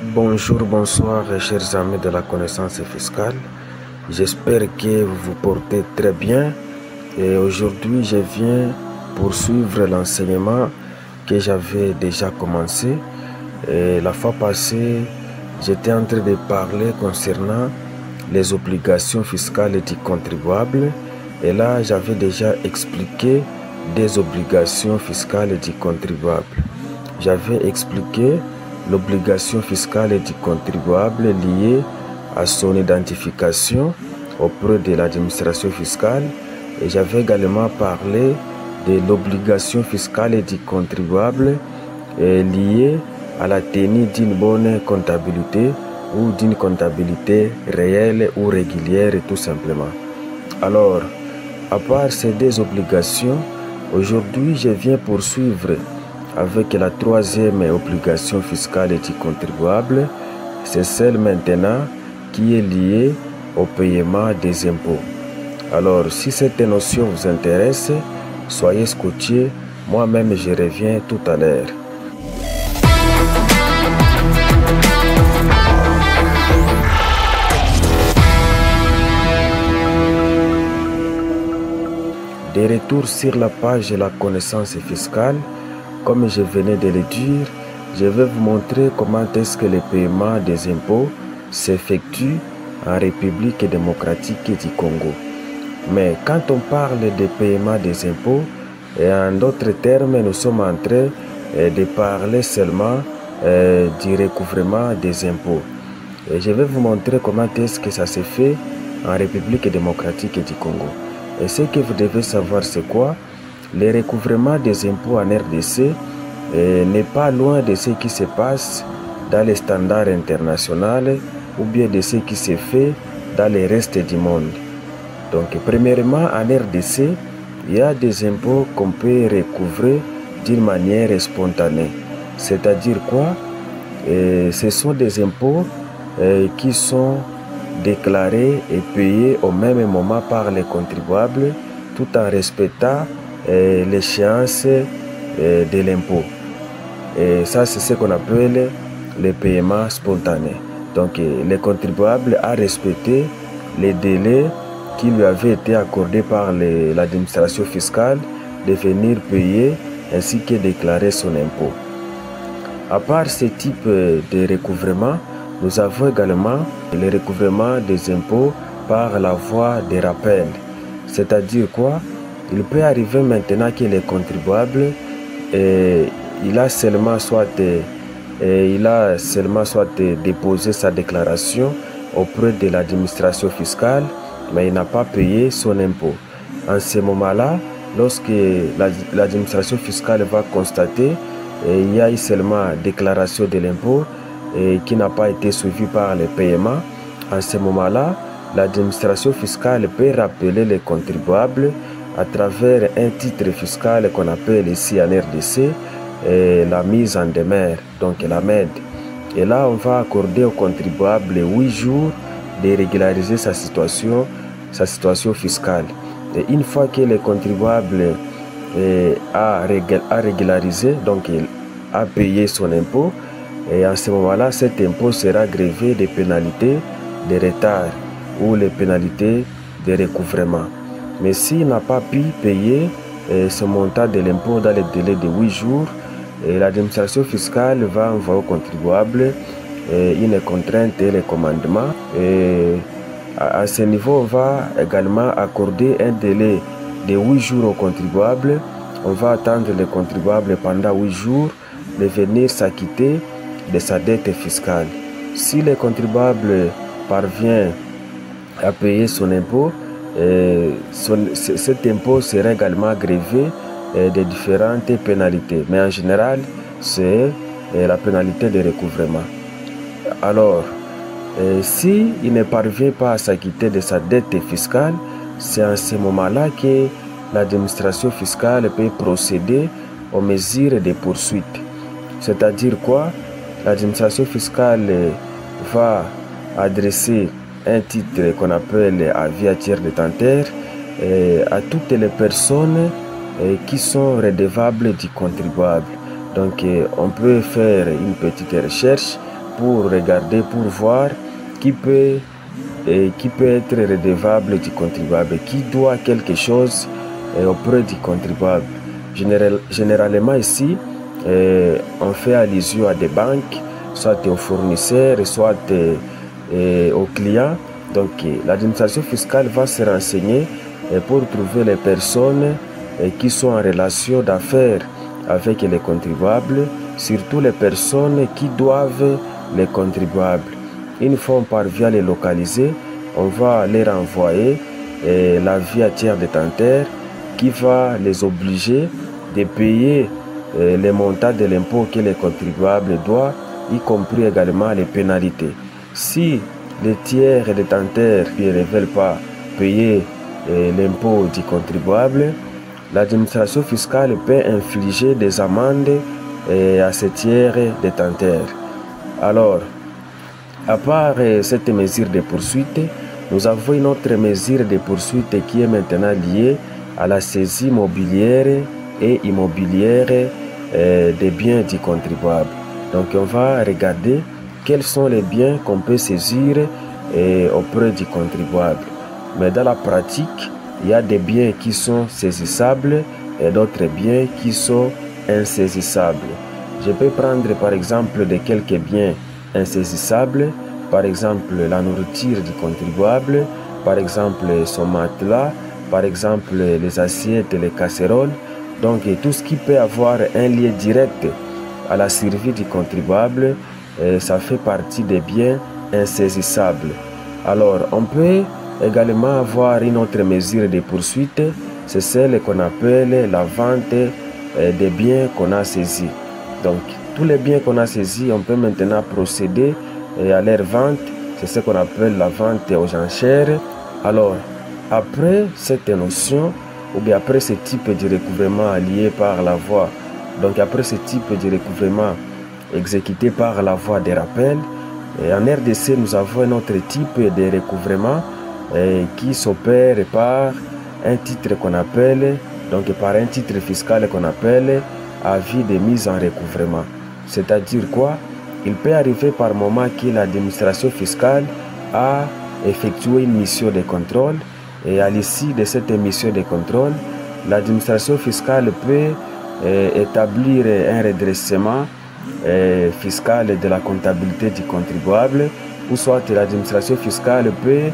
Bonjour, bonsoir, chers amis de la connaissance fiscale. J'espère que vous vous portez très bien. Et aujourd'hui, je viens poursuivre l'enseignement que j'avais déjà commencé. Et la fois passée, j'étais en train de parler concernant les obligations fiscales du contribuable. Et là, j'avais déjà expliqué des obligations fiscales du contribuable. J'avais expliqué l'obligation fiscale du contribuable liée à son identification auprès de l'administration fiscale, et j'avais également parlé de l'obligation fiscale du contribuable liée à la tenue d'une bonne comptabilité ou d'une comptabilité réelle ou régulière tout simplement. Alors, à part ces deux obligations, aujourd'hui je viens poursuivre avec la troisième obligation fiscale du contribuable. C'est celle maintenant qui est liée au paiement des impôts. Alors, si cette notion vous intéresse, soyez scotchés. Moi-même, je reviens tout à l'heure. De retour sur la page de la connaissance fiscale, comme je venais de le dire, je vais vous montrer comment est-ce que le paiement des impôts s'effectue en République démocratique du Congo. Mais quand on parle de paiement des impôts, et en d'autres termes, nous sommes en train de parler seulement du recouvrement des impôts. Et je vais vous montrer comment est-ce que ça se fait en République démocratique du Congo. Et ce que vous devez savoir, c'est quoi? Le recouvrement des impôts en RDC n'est pas loin de ce qui se passe dans les standards internationaux ou bien de ce qui se fait dans le reste du monde. Donc, premièrement, en RDC, il y a des impôts qu'on peut recouvrer d'une manière spontanée. C'est-à-dire quoi? Ce sont des impôts qui sont déclarés et payés au même moment par les contribuables tout en respectant l'échéance de l'impôt. Et ça, c'est ce qu'on appelle le paiement spontané. Donc, le contribuable a respecté les délais qui lui avaient été accordés par l'administration fiscale de venir payer ainsi que déclarer son impôt. À part ce type de recouvrement, nous avons également le recouvrement des impôts par la voie des rappels. C'est-à-dire quoi? Il peut arriver maintenant que les contribuables, il a seulement soit déposé sa déclaration auprès de l'administration fiscale, mais il n'a pas payé son impôt. En ce moment-là, lorsque l'administration fiscale va constater il y a eu seulement déclaration de l'impôt qui n'a pas été suivie par le paiement, en ce moment-là, l'administration fiscale peut rappeler les contribuables à travers un titre fiscal qu'on appelle ici en RDC la mise en demeure, donc la MED. Et là, on va accorder au contribuable 8 jours de régulariser sa situation fiscale. Et une fois que le contribuable a régularisé, donc il a payé son impôt, et en ce moment-là, cet impôt sera grévé des pénalités de retard ou les pénalités de recouvrement. Mais s'il n'a pas pu payer ce montant de l'impôt dans le délai de 8 jours, l'administration fiscale va envoyer au contribuable une contrainte et les commandements. Et à ce niveau, on va également accorder un délai de 8 jours au contribuable. On va attendre le contribuable pendant 8 jours de venir s'acquitter de sa dette fiscale. Si le contribuable parvient à payer son impôt, cet impôt sera également grévé de différentes pénalités. Mais en général, c'est la pénalité de recouvrement. Alors, si il ne parvient pas à s'acquitter de sa dette fiscale, c'est en ce moment-là que l'administration fiscale peut procéder aux mesures de poursuite. C'est-à-dire quoi? L'administration fiscale va adresser un titre qu'on appelle avis à tiers détenteur à toutes les personnes qui sont redevables du contribuable. Donc on peut faire une petite recherche pour regarder, pour voir qui peut être redevable du contribuable, qui doit quelque chose auprès du contribuable. Généralement ici, on fait allusion à des banques, soit aux fournisseurs, soit aux clients. Donc l'administration fiscale va se renseigner pour trouver les personnes qui sont en relation d'affaires avec les contribuables, surtout les personnes qui doivent les contribuables. Une fois on parvient à les localiser, on va les renvoyer la via tiers détenteur qui va les obliger de payer les montants de l'impôt que les contribuables doivent, y compris également les pénalités. Si les tiers détenteurs ne veulent pas payer l'impôt du contribuable, l'administration fiscale peut infliger des amendes à ces tiers détenteurs. Alors, à part cette mesure de poursuite, nous avons une autre mesure de poursuite qui est maintenant liée à la saisie mobilière et immobilière des biens du contribuable. Donc on va regarder quels sont les biens qu'on peut saisir auprès du contribuable. Mais dans la pratique, il y a des biens qui sont saisissables et d'autres biens qui sont insaisissables. Je peux prendre par exemple de quelques biens insaisissables, par exemple la nourriture du contribuable, par exemple son matelas, par exemple les assiettes et les casseroles. Donc tout ce qui peut avoir un lien direct à la survie du contribuable, ça fait partie des biens insaisissables. Alors on peut également avoir une autre mesure de poursuite, c'est celle qu'on appelle la vente des biens qu'on a saisis. Donc tous les biens qu'on a saisis, on peut maintenant procéder à leur vente, c'est ce qu'on appelle la vente aux enchères. Alors après cette notion, ou bien après ce type de recouvrement lié par la voie, donc après ce type de recouvrement exécuté par la voie des rappels, en RDC nous avons un autre type de recouvrement qui s'opère par un titre qu'on appelle, donc par un titre fiscal qu'on appelle avis de mise en recouvrement. C'est-à-dire quoi? Il peut arriver par moment que l'administration fiscale a effectué une mission de contrôle et à l'issue de cette mission de contrôle, l'administration fiscale peut établir un redressement fiscal de la comptabilité du contribuable, ou soit l'administration fiscale peut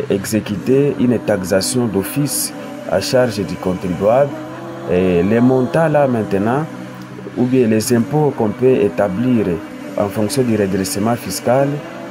exécuter une taxation d'office à charge du contribuable. Et les montants là maintenant, ou bien les impôts qu'on peut établir en fonction du redressement fiscal,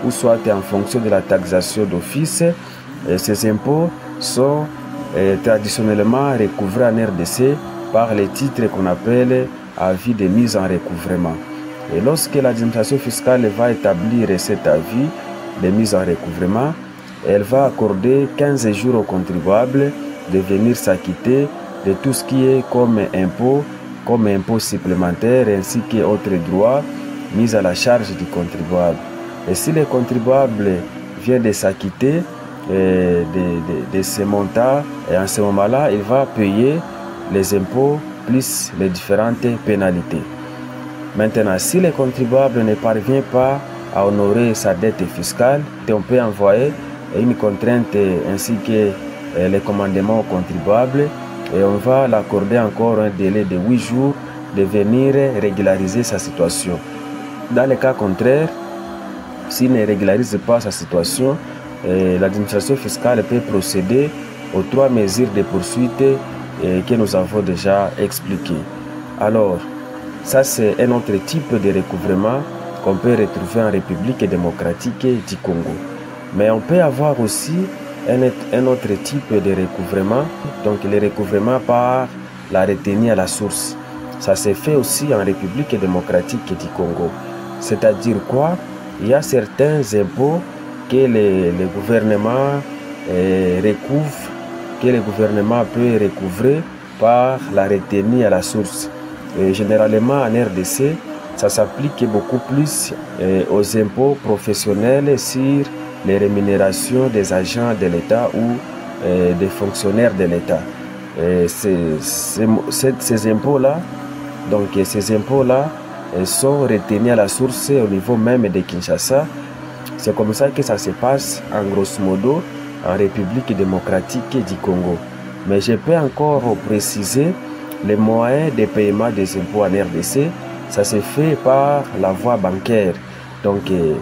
ou soit en fonction de la taxation d'office, ces impôts sont traditionnellement recouvrés en RDC par les titres qu'on appelle avis de mise en recouvrement. Et lorsque l'administration fiscale va établir cet avis de mise en recouvrement, elle va accorder 15 jours au contribuable de venir s'acquitter de tout ce qui est comme impôt supplémentaire ainsi qu'autres droits mis à la charge du contribuable. Et si le contribuable vient de s'acquitter de ces montants, et en ce moment-là, il va payer les impôts plus les différentes pénalités. Maintenant, si le contribuable ne parvient pas à honorer sa dette fiscale, on peut envoyer une contrainte ainsi que les commandements au contribuable et on va l'accorder encore un délai de 8 jours de venir régulariser sa situation. Dans le cas contraire, s'il ne régularise pas sa situation, l'administration fiscale peut procéder aux 3 mesures de poursuite que nous avons déjà expliquées. Alors, ça c'est un autre type de recouvrement qu'on peut retrouver en République démocratique du Congo. Mais on peut avoir aussi un autre type de recouvrement, donc le recouvrement par la retenue à la source. Ça se fait aussi en République démocratique du Congo. C'est-à-dire quoi? Il y a certains impôts que le gouvernement recouvre, que le gouvernement peut recouvrer par la retenue à la source. Et généralement en RDC, ça s'applique beaucoup plus aux impôts professionnels sur les rémunérations des agents de l'État ou des fonctionnaires de l'État. Ces impôts-là, donc ces impôts-là sont retenus à la source au niveau même de Kinshasa. C'est comme ça que ça se passe en grosso modo en République démocratique du Congo. Mais je peux encore préciser les moyens de paiement des impôts en RDC. Ça se fait par la voie bancaire. Donc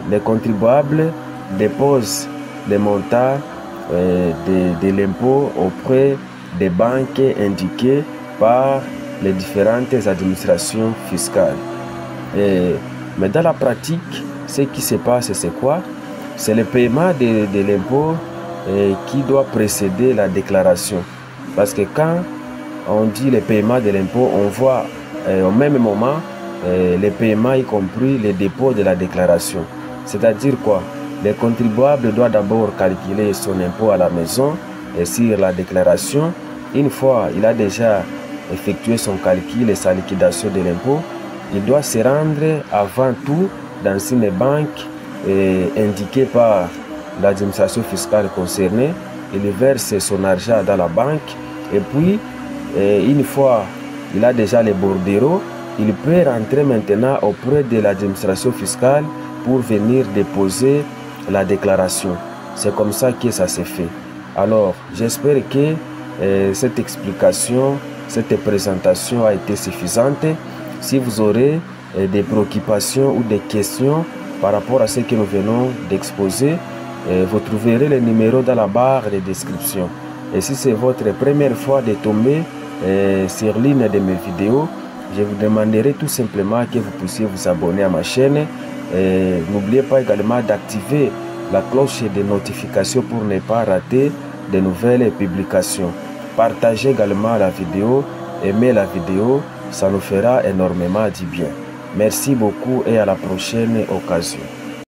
les contribuables déposent les montants de l'impôt auprès des banques indiquées par les différentes administrations fiscales. Mais dans la pratique, ce qui se passe, c'est quoi? C'est le paiement de l'impôt qui doit précéder la déclaration. Parce que quand on dit le paiement de l'impôt, on voit au même moment les paiements, y compris le dépôt de la déclaration. C'est-à-dire quoi? Le contribuable doit d'abord calculer son impôt à la maison et sur la déclaration. Une fois il a déjà effectué son calcul et sa liquidation de l'impôt, il doit se rendre avant tout dans une banque indiquée par l'administration fiscale concernée. Il verse son argent dans la banque et puis une fois il a déjà les bordereaux, il peut rentrer maintenant auprès de l'administration fiscale pour venir déposer la déclaration. C'est comme ça que ça se fait. Alors j'espère que cette explication, cette présentation a été suffisante. Si vous aurez des préoccupations ou des questions par rapport à ce que nous venons d'exposer, vous trouverez le numéro dans la barre de description. Et si c'est votre première fois de tomber sur l'une de mes vidéos, je vous demanderai tout simplement que vous puissiez vous abonner à ma chaîne. N'oubliez pas également d'activer la cloche de notification pour ne pas rater de nouvelles publications. Partagez également la vidéo, aimez la vidéo, ça nous fera énormément du bien. Merci beaucoup et à la prochaine occasion.